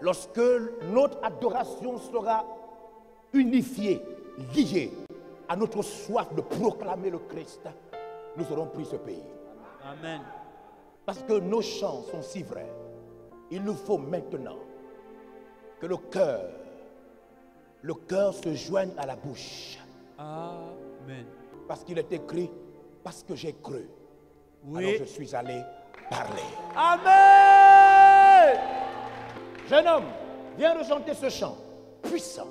lorsque notre adoration sera unifiée, liée à notre soif de proclamer le Christ, nous aurons pris ce pays. Amen. Parce que nos chants sont si vrais, il nous faut maintenant que le cœur se joigne à la bouche. Amen. Parce qu'il est écrit, parce que j'ai cru, Oui. alors je suis allé parler. Amen. Jeune homme, viens de chanter ce chant. Puissant,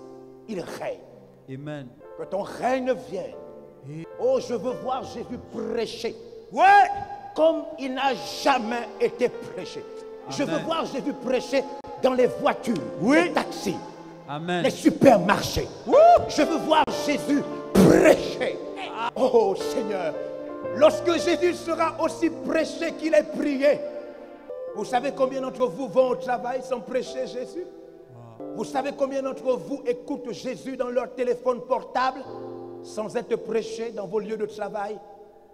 il règne. Amen. Que ton règne vienne. Oh, je veux voir Jésus prêcher. Ouais. Comme il n'a jamais été prêché. Je veux voir Jésus prêcher dans les voitures, les taxis, Amen. les supermarchés. Je veux voir Jésus prêcher. Oh Seigneur, lorsque Jésus sera aussi prêché qu'il est prié, vous savez combien d'entre vous vont au travail sans prêcher Jésus? Vous savez combien d'entre vous écoutent Jésus dans leur téléphone portable sans être prêché dans vos lieux de travail?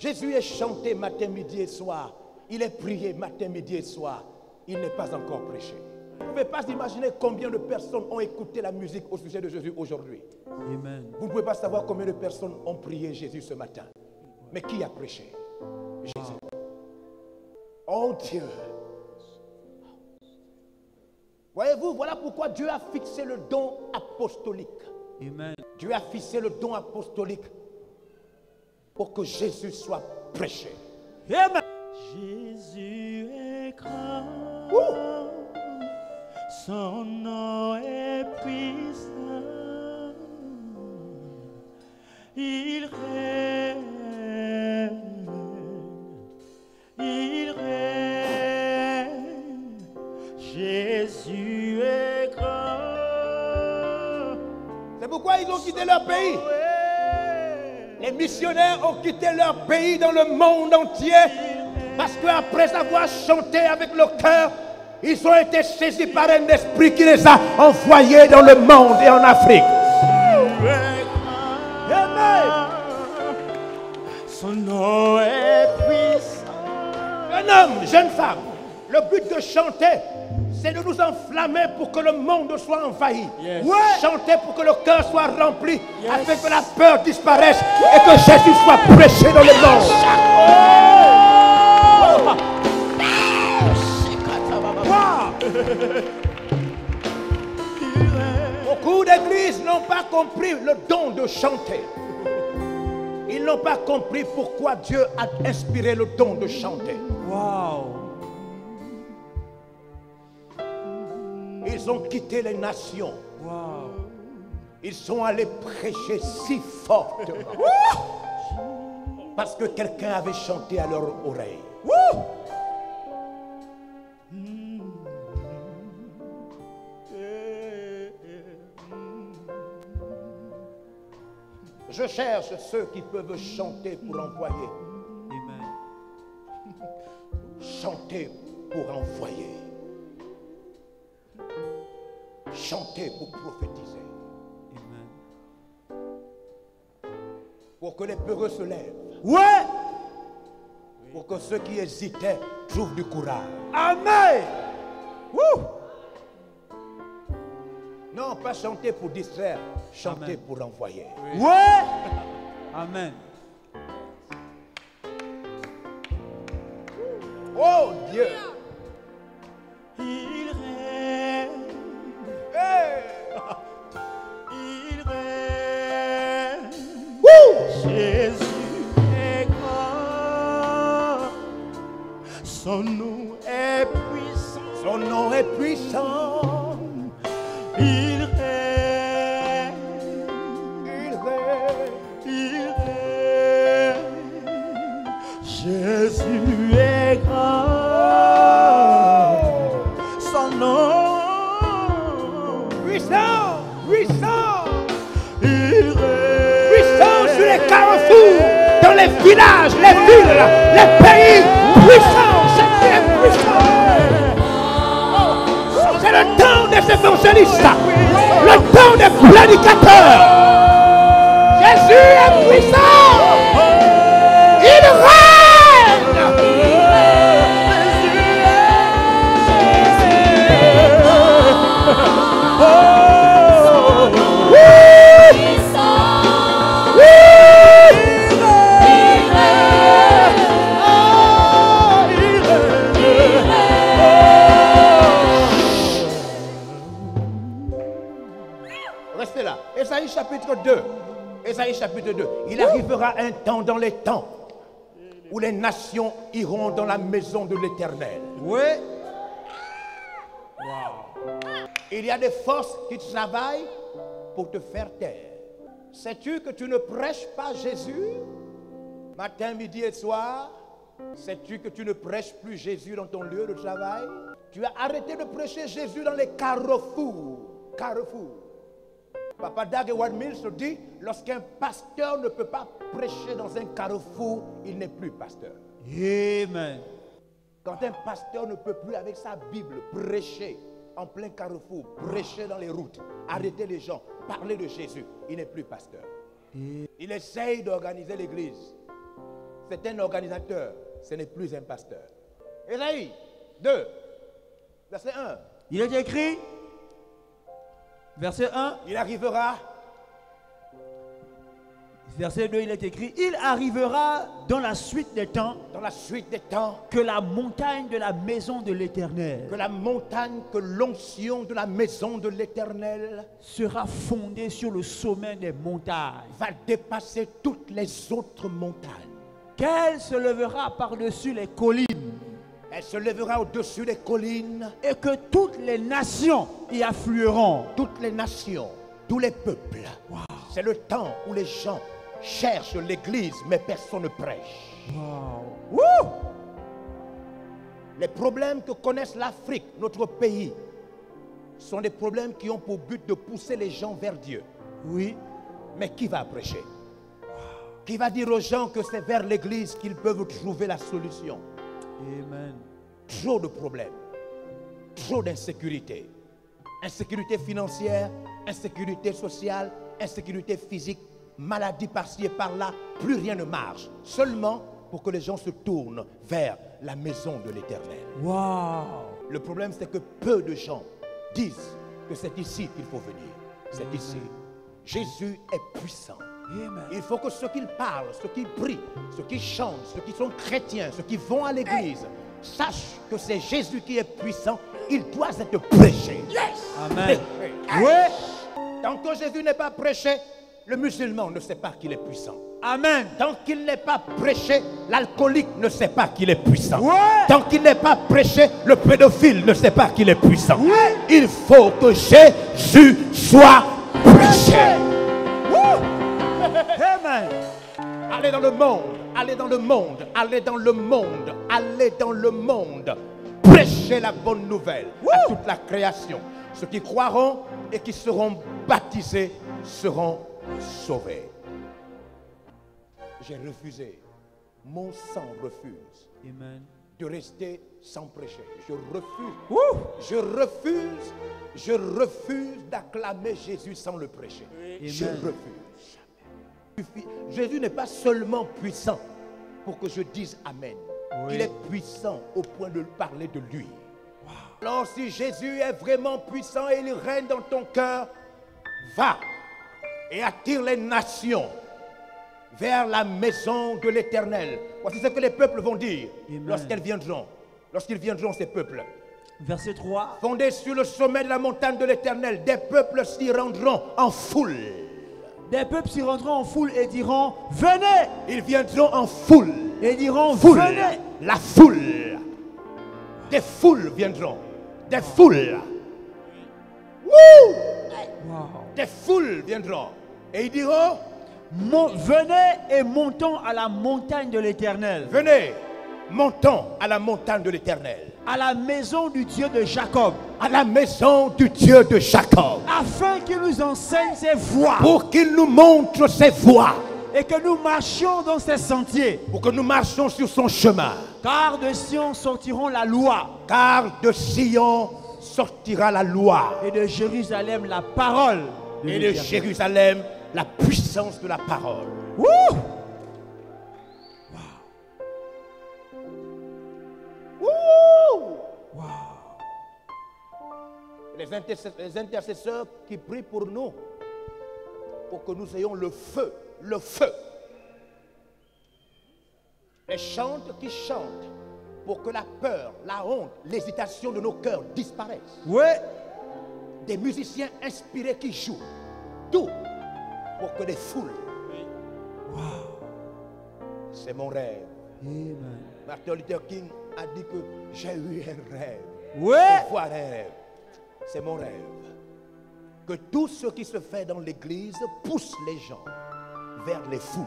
Jésus est chanté matin, midi et soir. Il est prié matin, midi et soir. Il n'est pas encore prêché. Vous ne pouvez pas imaginer combien de personnes ont écouté la musique au sujet de Jésus aujourd'hui. Amen. Vous ne pouvez pas savoir combien de personnes ont prié Jésus ce matin. Mais qui a prêché? Jésus. Oh Dieu. Voyez-vous, voilà pourquoi Dieu a fixé le don apostolique. Amen. Dieu a fixé le don apostolique pour que Jésus soit prêché. Amen. Jésus est grand. Son nom est puissant. Il règne. Il règne. Jésus est grand. C'est pourquoi ils ont quitté leur pays. Les missionnaires ont quitté leur pays dans le monde entier. Parce qu'après avoir chanté avec le cœur, ils ont été saisis par un esprit qui les a envoyés dans le monde et en Afrique. Amen. Son nom est puissant. Jeune homme, jeune femme, le but de chanter, c'est de nous enflammer pour que le monde soit envahi. Yes. Chanter pour que le cœur soit rempli, afin que la peur disparaisse et que Jésus soit prêché dans le monde. Beaucoup d'églises n'ont pas compris le don de chanter. Ils n'ont pas compris pourquoi Dieu a inspiré le don de chanter. Wow. Ils ont quitté les nations. Wow. Ils sont allés prêcher si fortement. Parce que quelqu'un avait chanté à leur oreille. Je cherche ceux qui peuvent chanter pour envoyer. Amen. Chanter pour envoyer. Chanter pour prophétiser. Amen. Pour que les peureux se lèvent. Ouais. Pour que ceux qui hésitaient trouvent du courage. Amen. Woo. Non, pas chanter pour distraire, chanter Amen. pour envoyer. Ouais. Amen. Oh Dieu! Il règne. Hey! Il règne. Woo! Jésus est grand. Son nom est puissant. Son nom est puissant. Il règne. Il règne. Il règne. Jésus est grand. Son nom Puissant! Puissant! il règne. Puissant sur les carrefours, dans les villages, les villes, les pays. Puissant! Jésus est puissant! C'est le temps des évangélistes, le temps des prédicateurs. Jésus est puissant! Il règne! chapitre 2. Ésaïe chapitre 2. Il arrivera un temps dans les temps où les nations iront dans la maison de l'Éternel. Oui. Il y a des forces qui travaillent pour te faire taire. Sais-tu que tu ne prêches pas Jésus matin, midi et soir? Sais-tu que tu ne prêches plus Jésus dans ton lieu de travail? Tu as arrêté de prêcher Jésus dans les carrefours. Carrefours. Papa Dag Heward Mills dit, lorsqu'un pasteur ne peut pas prêcher dans un carrefour, il n'est plus pasteur. Amen. Quand un pasteur ne peut plus avec sa Bible prêcher en plein carrefour, prêcher dans les routes, arrêter les gens, parler de Jésus, il n'est plus pasteur. Il essaye d'organiser l'église. C'est un organisateur, ce n'est plus un pasteur. Ésaïe 2, verset 1. Il est écrit, verset 1, Il arrivera, verset 2, il est écrit, il arrivera dans la suite des temps dans la suite des temps, que la montagne de la maison de l'Éternel que la montagne, que l'onction de la maison de l'Éternel sera fondée sur le sommet des montagnes, va dépasser toutes les autres montagnes. qu'elle se lèvera par-dessus les collines Elle se lèvera au-dessus des collines. et que toutes les nations y afflueront. Toutes les nations, tous les peuples. C'est le temps où les gens cherchent l'église, mais personne ne prêche. Wouh! Les problèmes que connaissent l'Afrique, notre pays, sont des problèmes qui ont pour but de pousser les gens vers Dieu. Oui. Mais qui va prêcher? Qui va dire aux gens que c'est vers l'église qu'ils peuvent trouver la solution? Amen. Trop de problèmes, trop d'insécurité. Insécurité financière, insécurité sociale, insécurité physique, maladie par-ci et par-là, plus rien ne marche. Seulement pour que les gens se tournent vers la maison de l'Éternel. Wow. Le problème, c'est que peu de gens disent que c'est ici qu'il faut venir. C'est ici. Jésus est puissant. Amen. Il faut que ceux qui parlent, ceux qui prient, ceux qui chantent, ceux qui sont chrétiens, ceux qui vont à l'église, sachent que c'est Jésus qui est puissant. Il doit être prêché. Amen. Prêché. Oui. Tant que Jésus n'est pas prêché, le musulman ne sait pas qu'il est puissant. Amen. Tant qu'il n'est pas prêché, l'alcoolique ne sait pas qu'il est puissant. Ouais. Tant qu'il n'est pas prêché, le pédophile ne sait pas qu'il est puissant. Ouais. Il faut que Jésus soit prêché. Amen. Allez dans le monde, allez dans le monde, allez dans le monde, allez dans le monde. Prêchez la bonne nouvelle à toute la création. Ceux qui croiront et qui seront baptisés seront sauvés. J'ai refusé, mon sang refuse Amen. de rester sans prêcher. Je refuse d'acclamer Jésus sans le prêcher. Je Amen. refuse. Jésus n'est pas seulement puissant pour que je dise Amen. Oui. Il est puissant au point de parler de lui. Alors si Jésus est vraiment puissant et il règne dans ton cœur, va et attire les nations vers la maison de l'Éternel. Voici ce que les peuples vont dire Amen. lorsqu'ils viendront ces peuples. Verset 3. Fondés sur le sommet de la montagne de l'Éternel, des peuples s'y rendront en foule. Des peuples s'y rendront en foule et diront, venez. Ils viendront en foule. Et diront, Foule. venez. La foule. Des foules viendront. Des foules. Wouh! Wow. Des foules viendront. Et ils diront, Venez et montons à la montagne de l'Éternel, venez, montons à la montagne de l'Éternel, à la maison du Dieu de Jacob, à la maison du Dieu de Jacob, afin qu'il nous enseigne ses voies pour qu'il nous montre ses voies, et que nous marchions dans ses sentiers. pour que nous marchions sur son chemin. Car de Sion sortiront la loi, Car de Sion sortira la loi, et de Jérusalem la parole de et de l'Éternel. Jérusalem la puissance de la parole. Wouh! Wouh! Wow. Les intercesseurs qui prient pour nous, pour que nous ayons le feu, le feu. Les chantes qui chantent pour que la peur, la honte, l'hésitation de nos cœurs disparaissent. Ouais. Des musiciens inspirés qui jouent. Tout pour que les foules. C'est mon rêve. Amen. Martin Luther King a dit que j'ai eu un rêve. Ouais. Voir un rêve. C'est mon rêve. Que tout ce qui se fait dans l'église pousse les gens vers les foules.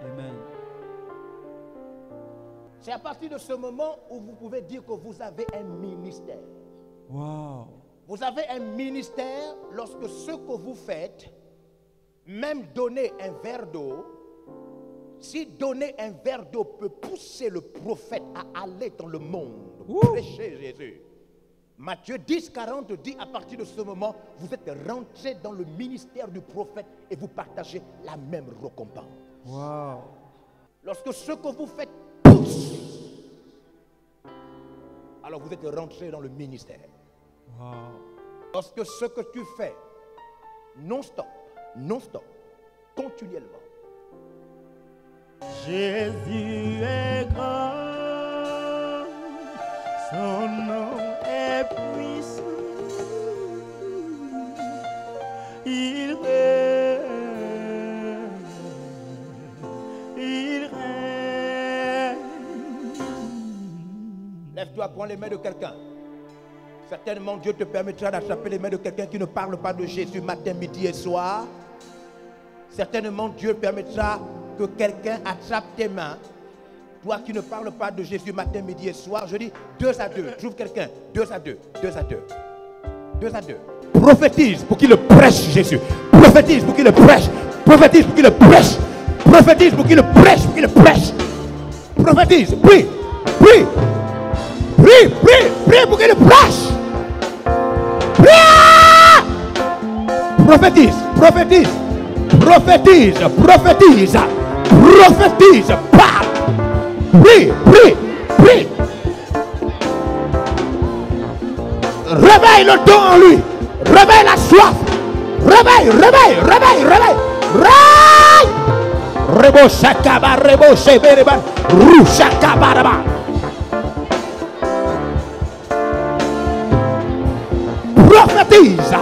Amen. C'est à partir de ce moment où vous pouvez dire que vous avez un ministère. Wow. Vous avez un ministère lorsque ce que vous faites, même donner un verre d'eau, si donner un verre d'eau peut pousser le prophète à aller dans le monde, prêcher Jésus. Matthieu 10, 40 dit, à partir de ce moment, vous êtes rentré dans le ministère du prophète et vous partagez la même récompense. Wow. Lorsque ce que vous faites pousse, alors vous êtes rentré dans le ministère. Wow. Lorsque ce que tu fais, non-stop, continuellement. Jésus est grand, son nom est puissant, il règne, il règne. Lève-toi, prends les mains de quelqu'un. Certainement, Dieu te permettra d'attraper les mains de quelqu'un qui ne parle pas de Jésus matin, midi et soir. Certainement, Dieu permettra que quelqu'un attrape tes mains. Toi qui ne parles pas de Jésus matin, midi et soir, je dis 2 à 2. Trouve quelqu'un. 2 à 2. 2 à 2. 2 à 2. Prophétise pour qu'il le prêche, Jésus. Prophétise pour qu'il le prêche. Prophétise pour qu'il le prêche. Prophétise pour qu'il le prêche. Pour qu'il le prêche. Prophétise. Prie. Prie. Prie. Prie. Prie pour qu'il le prêche. Prie. Prophétise. Prophétise. Prophétise. Prophétise. Prophétise. Parle. Prie. Prie. Prie. Réveille le don en lui. Réveille la soif. Réveille, réveille, réveille, réveille. Réveille. Rebo shakaba, rebo shebereba, rushakabaraba. Prophétise.